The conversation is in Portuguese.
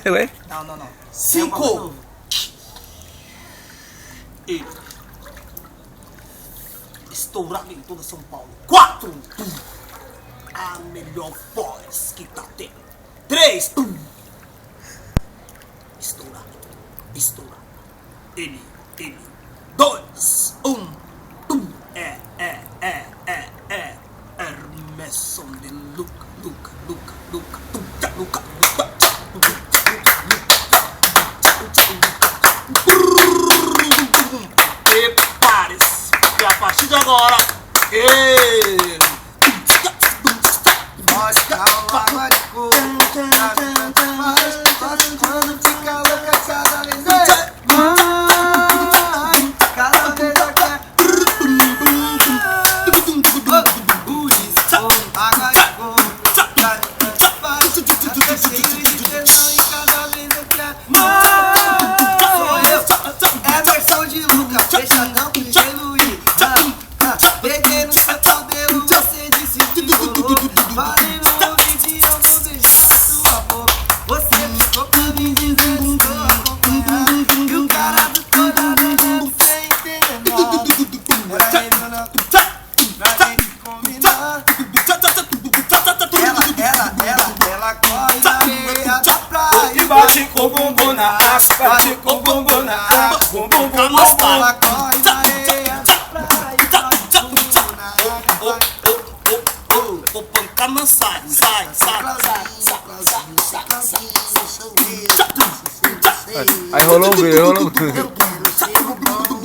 Ué? Não. 5. E estourado em toda São Paulo. 4. A melhor voz que tá tendo. 3. Estourado. Ele. 2. 1. Hermeson de Luca. Prepare-se, que a partir de agora Mostra água de coco, quando fica louca cada vez cada vez eu quero água de coco, cheio de tesão e cada vez eu quero sou eu, é a versão de Luca, fechadão com genuíno. Peguei no seu cabelo, você disse que rolou. Falei no ouvidinho, eu vou beijar sua boca. Você ficou pra mim dizendo que estou acompanhado. E o cara do toda bebendo sem entender nada. Era ele ou não? Pra gente combinar. Ela corre na areia da praia e bate com o bumbum na água, bate com o bumbum na água, bumbum pra mostrar. ela corre na areia da praia e bate com o bumbum na água. O pancama sai. Aí rolou o B, Eu quero ser o bom.